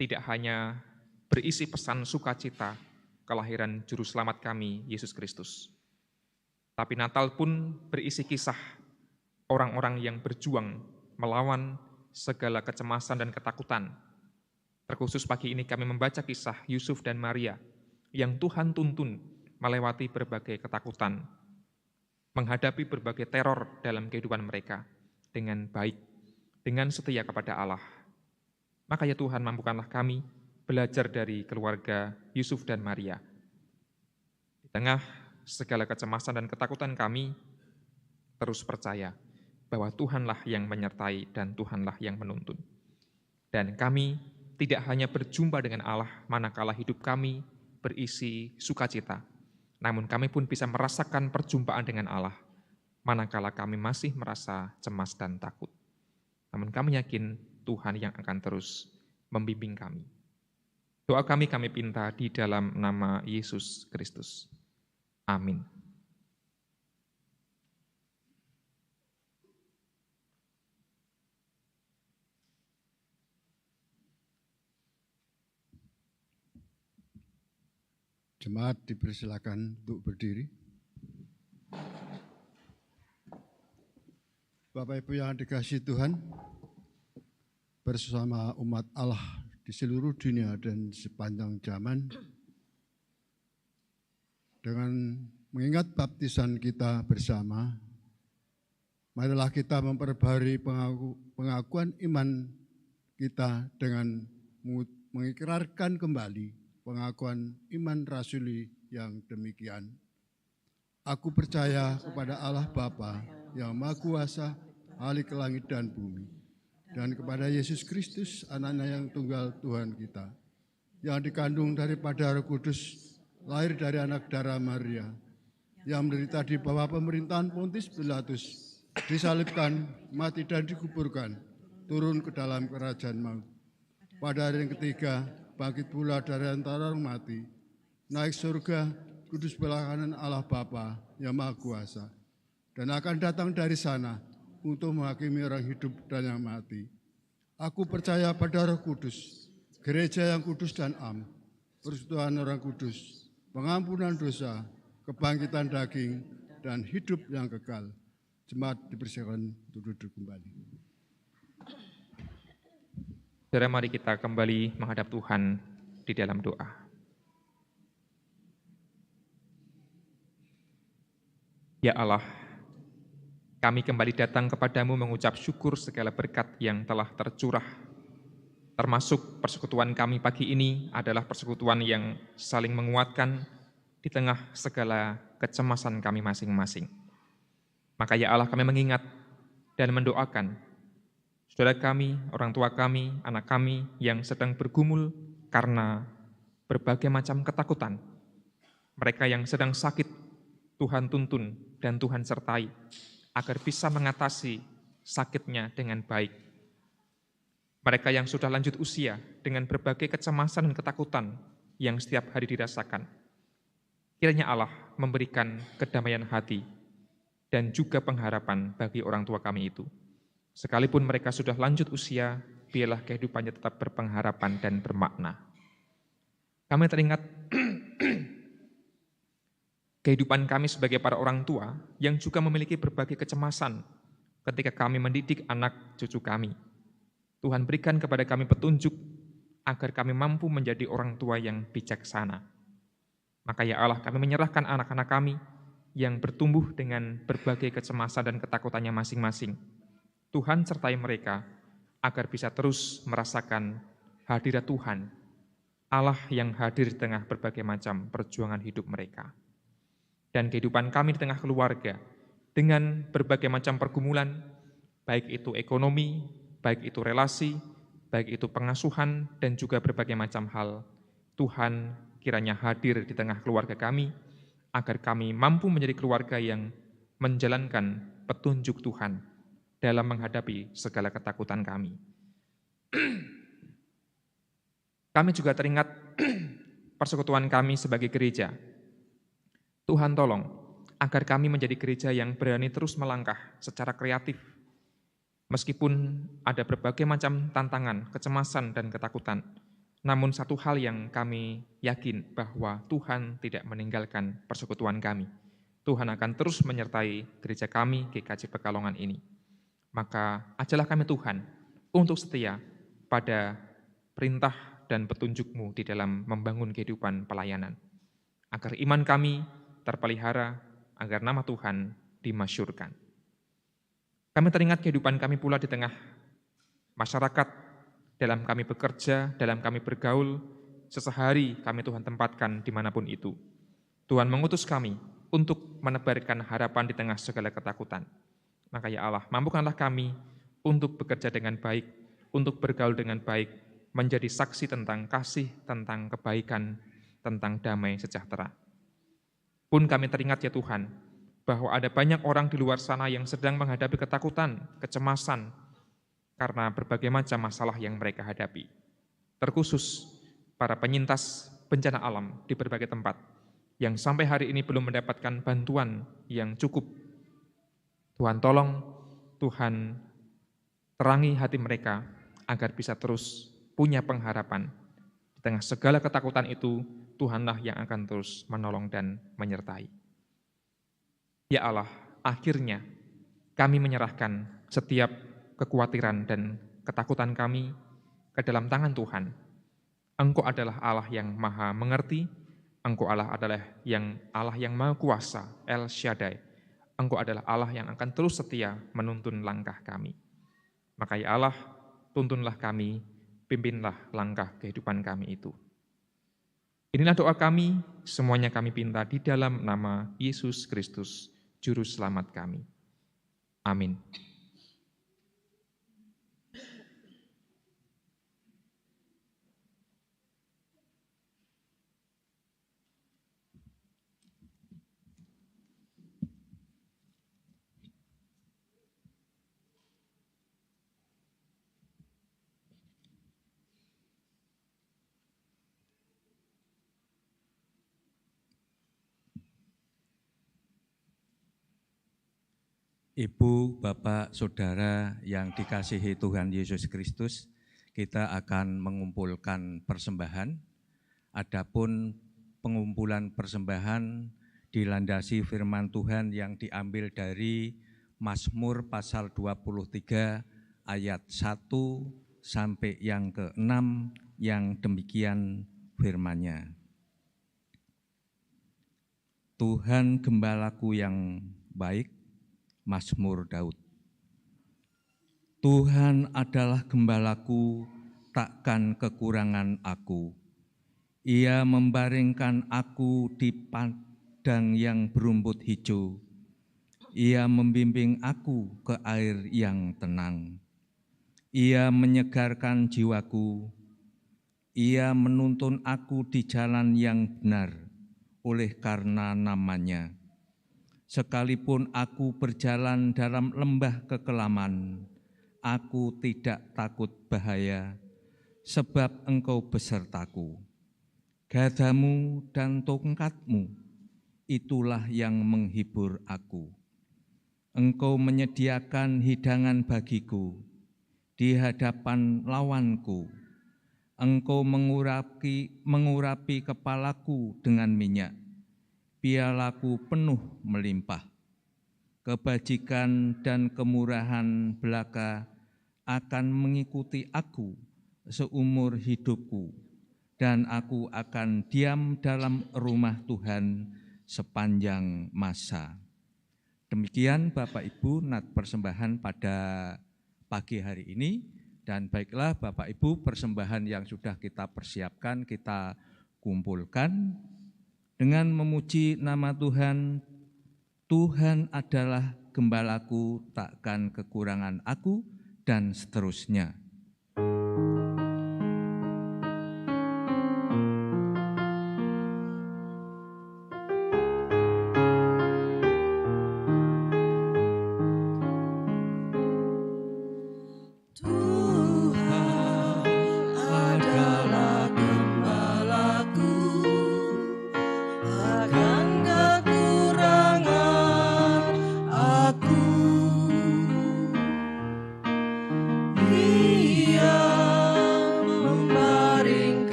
tidak hanya berisi pesan sukacita kelahiran Juru Selamat kami, Yesus Kristus. Tapi Natal pun berisi kisah orang-orang yang berjuang melawan segala kecemasan dan ketakutan. Terkhusus pagi ini kami membaca kisah Yusuf dan Maria yang Tuhan tuntun melewati berbagai ketakutan, menghadapi berbagai teror dalam kehidupan mereka dengan baik, dengan setia kepada Allah. Maka ya Tuhan, mampukanlah kami belajar dari keluarga Yusuf dan Maria. Di tengah segala kecemasan dan ketakutan kami, terus percaya bahwa Tuhanlah yang menyertai dan Tuhanlah yang menuntun. Dan kami tidak hanya berjumpa dengan Allah manakala hidup kami berisi sukacita, namun kami pun bisa merasakan perjumpaan dengan Allah manakala kami masih merasa cemas dan takut. Namun kami yakin Tuhan yang akan terus membimbing kami. Doa kami pinta di dalam nama Yesus Kristus. Amin. Jemaat dipersilakan untuk berdiri. Bapak Ibu yang dikasihi Tuhan, bersama umat Allah di seluruh dunia dan sepanjang zaman, dengan mengingat baptisan kita bersama, marilah kita memperbarui pengakuan iman kita dengan mengikrarkan kembali pengakuan iman rasuli yang demikian. Aku percaya kepada Allah Bapa yang Maha Kuasa, Halik langit dan bumi, dan kepada Yesus Kristus, anaknya yang tunggal Tuhan kita, yang dikandung daripada Roh Kudus, lahir dari anak darah Maria, yang menderita di bawah pemerintahan Pontius Pilatus, disalibkan, mati dan dikuburkan, turun ke dalam kerajaan maut. Pada hari yang ketiga, bangkit pula dari antara orang mati, naik surga, kudus belah kanan Allah Bapa yang Maha Kuasa, dan akan datang dari sana untuk menghakimi orang hidup dan yang mati. Aku percaya pada Roh Kudus, gereja yang kudus dan am, persekutuan orang kudus, pengampunan dosa, kebangkitan daging, dan hidup yang kekal. Jemaat dipersilakan untuk duduk kembali. Saudara, mari kita kembali menghadap Tuhan di dalam doa. Ya Allah, kami kembali datang kepadamu mengucap syukur segala berkat yang telah tercurah. Termasuk persekutuan kami pagi ini adalah persekutuan yang saling menguatkan, di tengah segala kecemasan kami masing-masing. Maka ya Allah, kami mengingat dan mendoakan saudara kami, orang tua kami, anak kami yang sedang bergumul karena berbagai macam ketakutan. Mereka yang sedang sakit, Tuhan tuntun dan Tuhan sertai agar bisa mengatasi sakitnya dengan baik. Mereka yang sudah lanjut usia dengan berbagai kecemasan dan ketakutan yang setiap hari dirasakan. Kiranya Allah memberikan kedamaian hati dan juga pengharapan bagi orang tua kami itu. Sekalipun mereka sudah lanjut usia, biarlah kehidupannya tetap berpengharapan dan bermakna. Kami teringat kehidupan kami sebagai para orang tua yang juga memiliki berbagai kecemasan ketika kami mendidik anak cucu kami. Tuhan berikan kepada kami petunjuk agar kami mampu menjadi orang tua yang bijaksana. Maka ya Allah, kami menyerahkan anak-anak kami yang bertumbuh dengan berbagai kecemasan dan ketakutannya masing-masing. Tuhan sertai mereka agar bisa terus merasakan hadirat Tuhan, Allah yang hadir di tengah berbagai macam perjuangan hidup mereka. Dan kehidupan kami di tengah keluarga dengan berbagai macam pergumulan, baik itu ekonomi, baik itu relasi, baik itu pengasuhan, dan juga berbagai macam hal. Tuhan kiranya hadir di tengah keluarga kami, agar kami mampu menjadi keluarga yang menjalankan petunjuk Tuhan dalam menghadapi segala ketakutan kami. Kami juga teringat persekutuan kami sebagai gereja. Tuhan tolong agar kami menjadi gereja yang berani terus melangkah secara kreatif. Meskipun ada berbagai macam tantangan, kecemasan, dan ketakutan, namun satu hal yang kami yakin bahwa Tuhan tidak meninggalkan persekutuan kami. Tuhan akan terus menyertai gereja kami, GKJ Pekalongan ini. Maka ajalah kami Tuhan untuk setia pada perintah dan petunjuk-Mu di dalam membangun kehidupan pelayanan. Agar iman kami terpelihara, agar nama Tuhan dimasyurkan. Kami teringat kehidupan kami pula di tengah masyarakat, dalam kami bekerja, dalam kami bergaul, sesehari kami Tuhan tempatkan dimanapun itu. Tuhan mengutus kami untuk menebarkan harapan di tengah segala ketakutan. Maka ya Allah, mampukanlah kami untuk bekerja dengan baik, untuk bergaul dengan baik, menjadi saksi tentang kasih, tentang kebaikan, tentang damai sejahtera. Pun kami teringat ya Tuhan, bahwa ada banyak orang di luar sana yang sedang menghadapi ketakutan, kecemasan, karena berbagai macam masalah yang mereka hadapi. Terkhusus para penyintas bencana alam di berbagai tempat, yang sampai hari ini belum mendapatkan bantuan yang cukup. Tuhan tolong, Tuhan terangi hati mereka agar bisa terus punya pengharapan. Di tengah segala ketakutan itu, Tuhanlah yang akan terus menolong dan menyertai. Ya Allah, akhirnya kami menyerahkan setiap kekhawatiran dan ketakutan kami ke dalam tangan Tuhan. Engkau adalah Allah yang maha mengerti, Engkau adalah Allah yang maha kuasa, El Shaddai. Engkau adalah Allah yang akan terus setia menuntun langkah kami. Maka ya Allah, tuntunlah kami, pimpinlah langkah kehidupan kami itu. Inilah doa kami, semuanya kami pinta di dalam nama Yesus Kristus, Juru Selamat kami. Amin. Ibu, Bapak, Saudara yang dikasihi Tuhan Yesus Kristus, kita akan mengumpulkan persembahan. Adapun pengumpulan persembahan dilandasi firman Tuhan yang diambil dari Mazmur pasal 23 ayat 1 sampai yang ke-6 yang demikian firman-Nya. Tuhan gembalaku yang baik, Mazmur Daud. Tuhan adalah gembalaku, takkan kekurangan aku. Ia membaringkan aku di padang yang berumput hijau. Ia membimbing aku ke air yang tenang. Ia menyegarkan jiwaku. Ia menuntun aku di jalan yang benar oleh karena namanya. Sekalipun aku berjalan dalam lembah kekelaman, aku tidak takut bahaya, sebab Engkau besertaku. Gadamu dan tongkatmu, itulah yang menghibur aku. Engkau menyediakan hidangan bagiku di hadapan lawanku. Engkau mengurapi kepalaku dengan minyak, pialaku penuh melimpah. Kebajikan dan kemurahan belaka akan mengikuti aku seumur hidupku, dan aku akan diam dalam rumah Tuhan sepanjang masa. Demikian Bapak Ibu nat persembahan pada pagi hari ini, dan baiklah Bapak Ibu persembahan yang sudah kita persiapkan kita kumpulkan dengan memuji nama Tuhan. Tuhan adalah gembalaku, takkan kekurangan aku, dan seterusnya.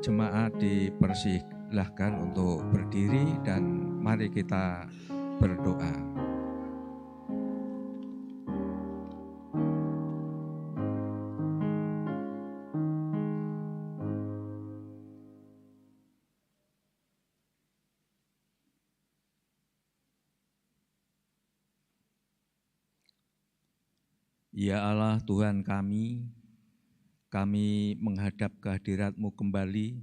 Jemaat dipersilahkan untuk berdiri dan mari kita berdoa. Ya Allah Tuhan kami, kami menghadap kehadirat-Mu kembali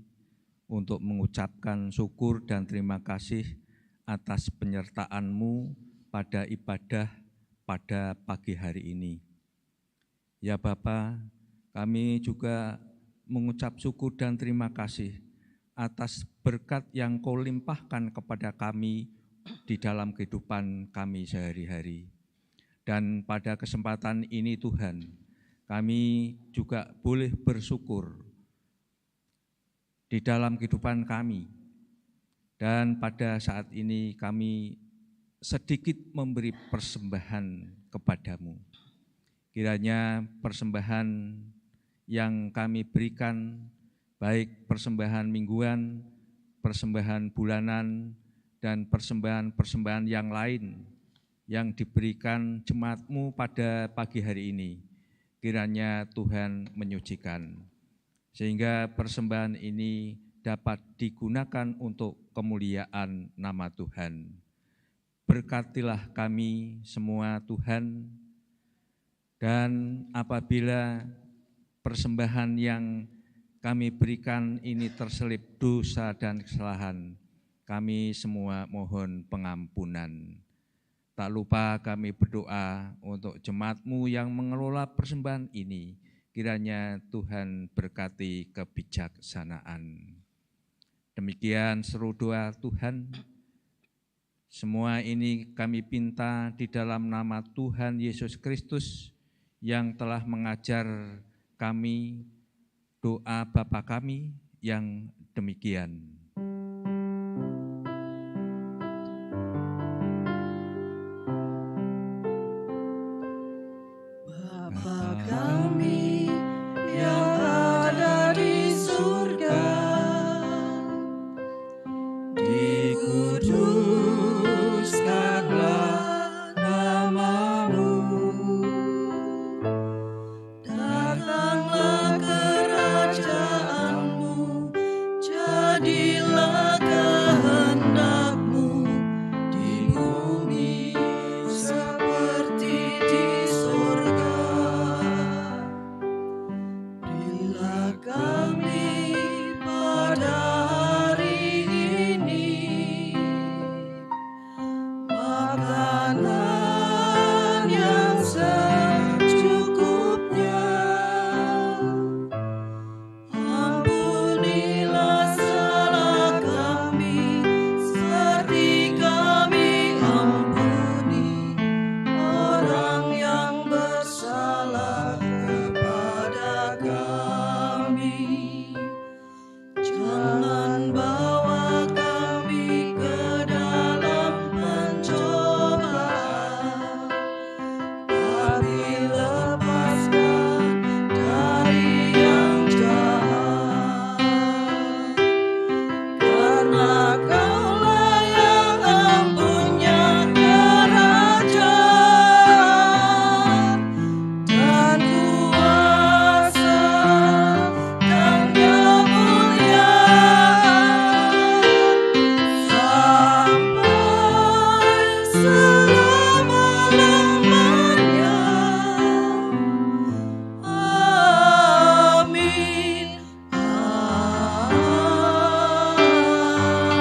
untuk mengucapkan syukur dan terima kasih atas penyertaan-Mu pada ibadah pada pagi hari ini. Ya Bapa, kami juga mengucap syukur dan terima kasih atas berkat yang Kau limpahkan kepada kami di dalam kehidupan kami sehari-hari. Dan pada kesempatan ini Tuhan, kami juga boleh bersyukur di dalam kehidupan kami. Dan pada saat ini kami sedikit memberi persembahan kepadamu. Kiranya persembahan yang kami berikan, baik persembahan mingguan, persembahan bulanan, dan persembahan-persembahan yang lain yang diberikan jemaat-Mu pada pagi hari ini, kiranya Tuhan menyucikan, sehingga persembahan ini dapat digunakan untuk kemuliaan nama Tuhan. Berkatilah kami semua Tuhan, dan apabila persembahan yang kami berikan ini terselip dosa dan kesalahan, kami semua mohon pengampunan. Tak lupa kami berdoa untuk jemaat-Mu yang mengelola persembahan ini, kiranya Tuhan berkati kebijaksanaan. Demikian seru doa Tuhan. Semua ini kami pinta di dalam nama Tuhan Yesus Kristus yang telah mengajar kami doa Bapa kami yang demikian. Bapa kami yang ada di surga, dikuduskanlah nama-Mu, datanglah kerajaan-Mu, jadilah kehendak-Mu di bumi seperti di surga. Berilah kami pada hari ini makanan yang secukupnya. Ampunilah salah kami seperti kami ampuni orang yang bersalah kepada kami. Jangan bawa kami ke dalam pencobaan, tapi lepaskan dari yang jahat. Karena Kaulah yang empunya kerajaan dan kuasa dan kemuliaan sampai selama-lamanya. Amin.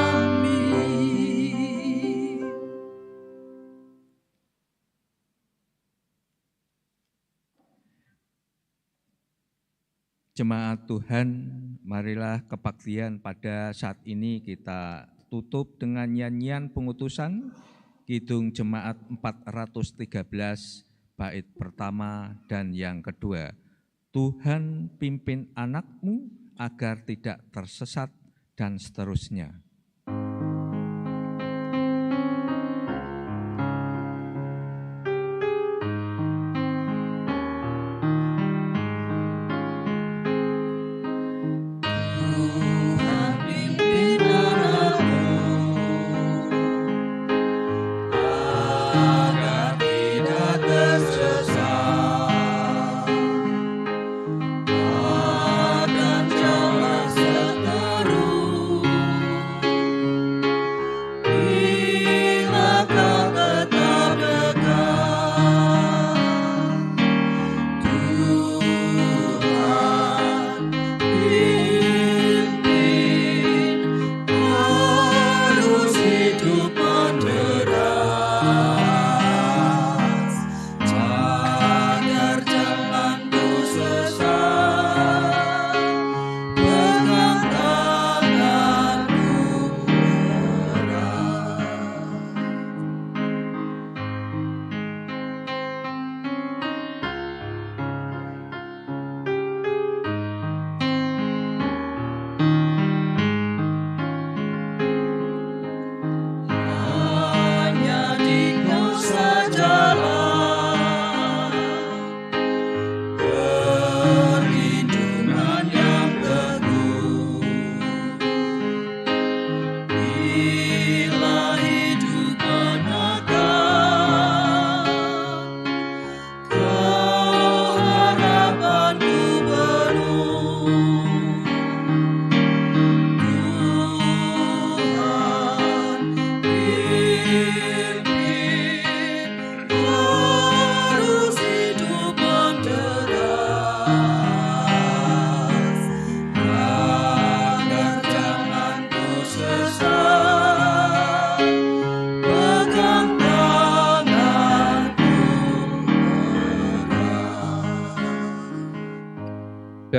Amin. Jemaat Tuhan, marilah kebaktian pada saat ini kita tutup dengan nyanyian pengutusan Kidung Jemaat 413 bait pertama dan yang kedua. Tuhan pimpin anak-Mu agar tidak tersesat dan seterusnya. Tuhan pimpin anak-Mu agar tidak tersesat, akan jalan seterus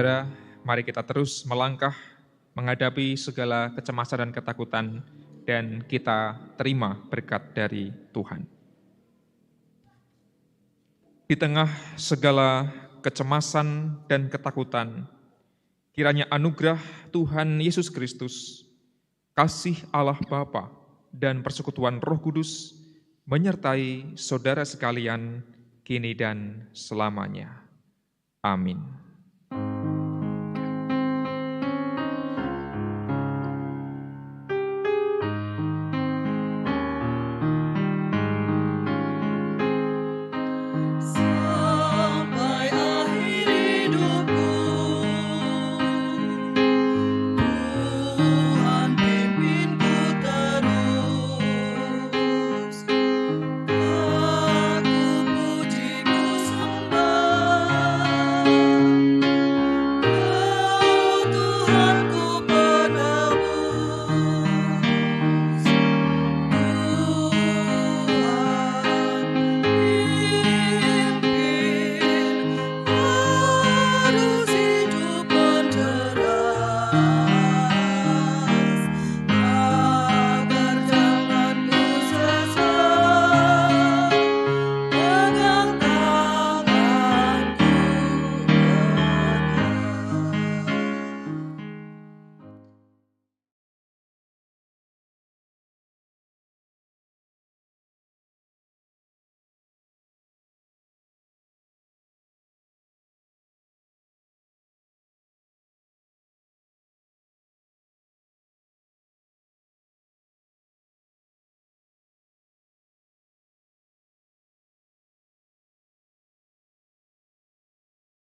Saudara, mari kita terus melangkah menghadapi segala kecemasan dan ketakutan, dan kita terima berkat dari Tuhan. Di tengah segala kecemasan dan ketakutan, kiranya anugerah Tuhan Yesus Kristus, kasih Allah Bapa, dan persekutuan Roh Kudus menyertai saudara sekalian kini dan selamanya. Amin.